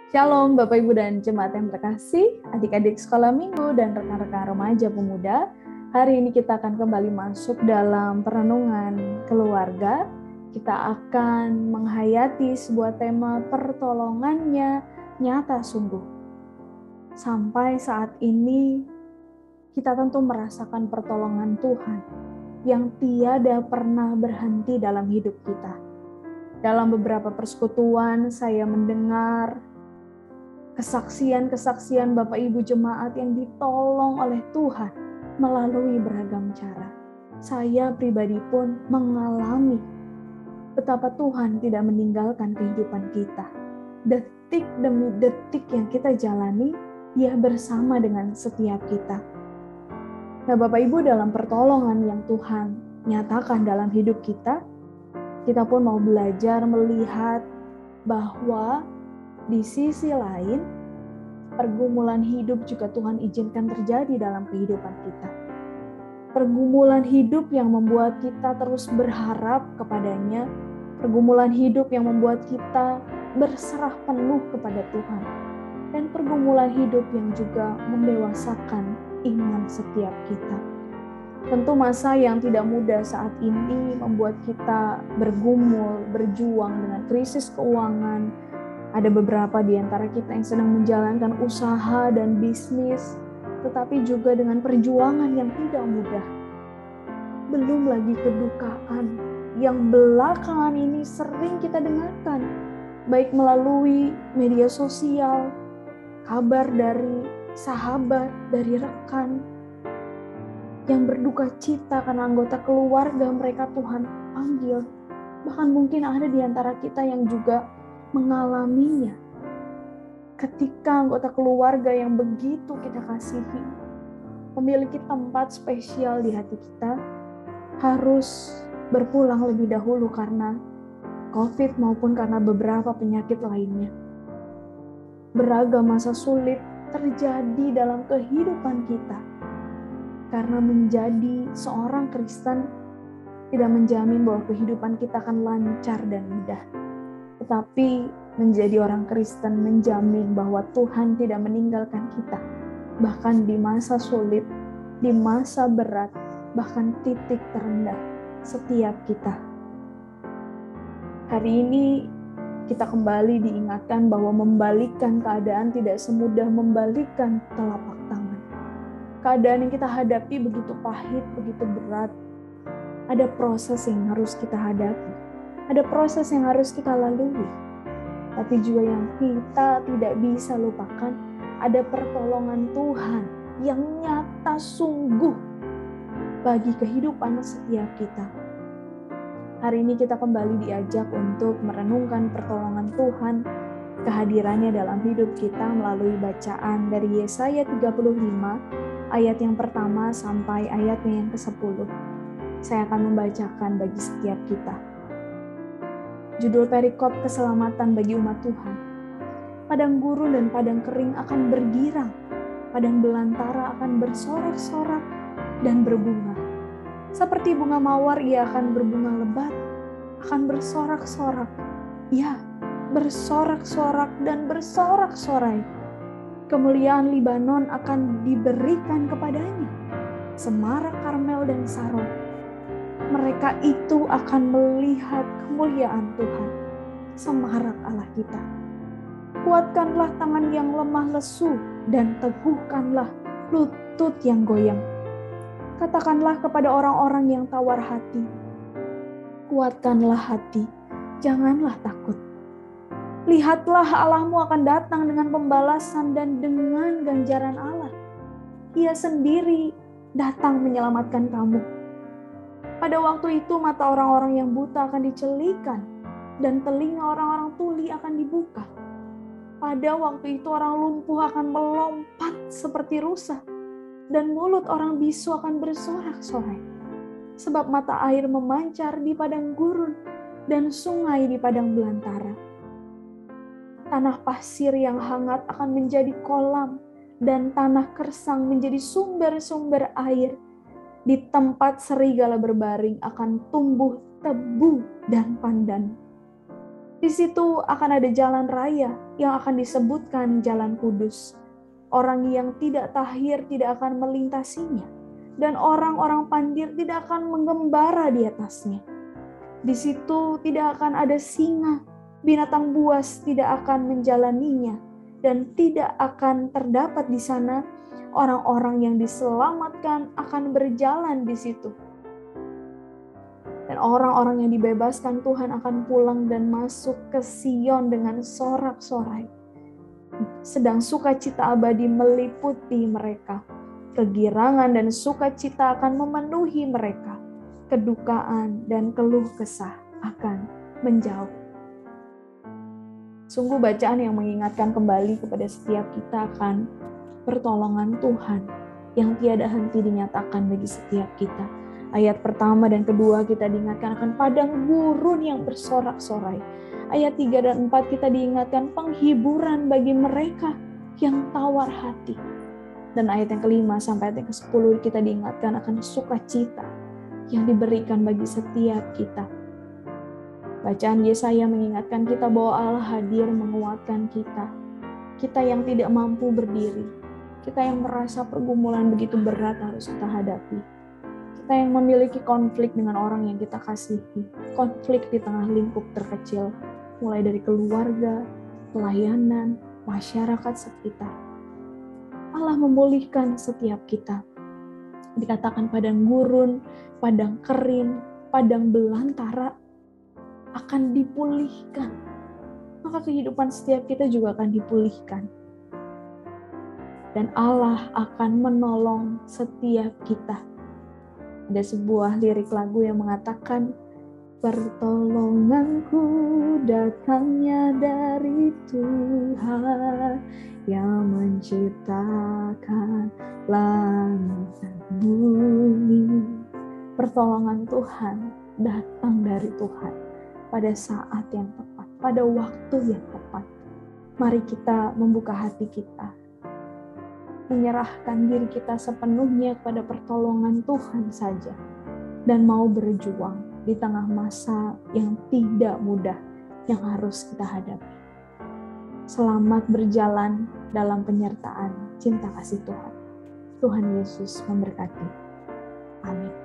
Shalom Bapak Ibu dan Jemaat yang terkasih, adik-adik sekolah minggu dan rekan-rekan remaja pemuda. Hari ini kita akan kembali masuk dalam perenungan keluarga. Kita akan menghayati sebuah tema pertolongannya nyata sungguh. Sampai saat ini kita tentu merasakan pertolongan Tuhan yang tiada pernah berhenti dalam hidup kita. Dalam beberapa persekutuan saya mendengar kesaksian-kesaksian Bapak Ibu jemaat yang ditolong oleh Tuhan melalui beragam cara. Saya pribadi pun mengalami betapa Tuhan tidak meninggalkan kehidupan kita. Detik demi detik yang kita jalani, Dia bersama dengan setiap kita. Nah, Bapak Ibu, dalam pertolongan yang Tuhan nyatakan dalam hidup kita pun mau belajar melihat bahwa di sisi lain, pergumulan hidup juga Tuhan izinkan terjadi dalam kehidupan kita. Pergumulan hidup yang membuat kita terus berharap kepadanya, pergumulan hidup yang membuat kita berserah penuh kepada Tuhan, dan pergumulan hidup yang juga mendewasakan iman setiap kita. Tentu masa yang tidak mudah saat ini membuat kita bergumul, berjuang dengan krisis keuangan. Ada beberapa di antara kita yang sedang menjalankan usaha dan bisnis, tetapi juga dengan perjuangan yang tidak mudah. Belum lagi kedukaan yang belakangan ini sering kita dengarkan, baik melalui media sosial, kabar dari sahabat, dari rekan, yang berduka cita karena anggota keluarga mereka Tuhan panggil. Bahkan mungkin ada di antara kita yang juga mengalaminya. Ketika anggota keluarga yang begitu kita kasihi memiliki tempat spesial di hati kita, harus berpulang lebih dahulu karena COVID maupun karena beberapa penyakit lainnya. Beragam masa sulit terjadi dalam kehidupan kita, karena menjadi seorang Kristen tidak menjamin bahwa kehidupan kita akan lancar dan mudah. Tetapi menjadi orang Kristen menjamin bahwa Tuhan tidak meninggalkan kita. Bahkan di masa sulit, di masa berat, bahkan titik terendah setiap kita. Hari ini kita kembali diingatkan bahwa membalikkan keadaan tidak semudah membalikkan telapak tangan. Keadaan yang kita hadapi begitu pahit, begitu berat. Ada proses yang harus kita hadapi. Ada proses yang harus kita lalui. Tapi juga yang kita tidak bisa lupakan, ada pertolongan Tuhan yang nyata sungguh bagi kehidupan setiap kita. Hari ini kita kembali diajak untuk merenungkan pertolongan Tuhan, kehadirannya dalam hidup kita melalui bacaan dari Yesaya 35, ayat yang pertama sampai ayatnya yang ke-10. Saya akan membacakan bagi setiap kita. Judul perikop keselamatan bagi umat Tuhan. Padang gurun dan padang kering akan bergirang, padang belantara akan bersorak-sorak dan berbunga. Seperti bunga mawar ia akan berbunga lebat, akan bersorak-sorak. Ya, bersorak-sorak dan bersorak-sorai. Kemuliaan Libanon akan diberikan kepadanya, semarak Karmel dan Saron. Mereka itu akan melihat kemuliaan Tuhan, semarak Allah kita. Kuatkanlah tangan yang lemah lesu dan teguhkanlah lutut yang goyang. Katakanlah kepada orang-orang yang tawar hati, kuatkanlah hati, janganlah takut. Lihatlah Allahmu akan datang dengan pembalasan dan dengan ganjaran Allah. Ia sendiri datang menyelamatkan kamu. Pada waktu itu mata orang-orang yang buta akan dicelikan dan telinga orang-orang tuli akan dibuka. Pada waktu itu orang lumpuh akan melompat seperti rusa dan mulut orang bisu akan bersorak-sorai. Sebab mata air memancar di padang gurun dan sungai di padang belantara. Tanah pasir yang hangat akan menjadi kolam dan tanah kersang menjadi sumber-sumber air. Di tempat serigala berbaring akan tumbuh tebu dan pandan. Di situ akan ada jalan raya yang akan disebutkan Jalan Kudus. Orang yang tidak tahir tidak akan melintasinya, dan orang-orang pandir tidak akan menggembara di atasnya. Di situ tidak akan ada singa, binatang buas tidak akan menjalaninya, dan tidak akan terdapat di sana orang-orang yang diselamatkan akan berjalan di situ. Dan orang-orang yang dibebaskan Tuhan akan pulang dan masuk ke Sion dengan sorak-sorai. Sedang sukacita abadi meliputi mereka. Kegirangan dan sukacita akan memenuhi mereka. Kedukaan dan keluh kesah akan menjauh. Sungguh bacaan yang mengingatkan kembali kepada setiap kita akan pertolongan Tuhan yang tiada henti dinyatakan bagi setiap kita. Ayat pertama dan kedua kita diingatkan akan padang gurun yang bersorak-sorai. Ayat 3 dan 4 kita diingatkan penghiburan bagi mereka yang tawar hati. Dan ayat yang kelima sampai ayat yang ke-10 kita diingatkan akan sukacita yang diberikan bagi setiap kita. Bacaan Yesaya mengingatkan kita bahwa Allah hadir menguatkan kita. Kita yang tidak mampu berdiri. Kita yang merasa pergumulan begitu berat harus kita hadapi. Kita yang memiliki konflik dengan orang yang kita kasihi, konflik di tengah lingkup terkecil, mulai dari keluarga, pelayanan, masyarakat sekitar. Allah memulihkan setiap kita. Dikatakan padang gurun, padang kering, padang belantara akan dipulihkan. Maka kehidupan setiap kita juga akan dipulihkan. Dan Allah akan menolong setiap kita. Ada sebuah lirik lagu yang mengatakan, pertolonganku datangnya dari Tuhan yang menciptakan langit dan bumi. Pertolongan Tuhan datang dari Tuhan pada saat yang tepat, pada waktu yang tepat. Mari kita membuka hati kita, menyerahkan diri kita sepenuhnya kepada pertolongan Tuhan saja, dan mau berjuang di tengah masa yang tidak mudah yang harus kita hadapi. Selamat berjalan dalam penyertaan cinta kasih Tuhan. Tuhan Yesus memberkati. Amin.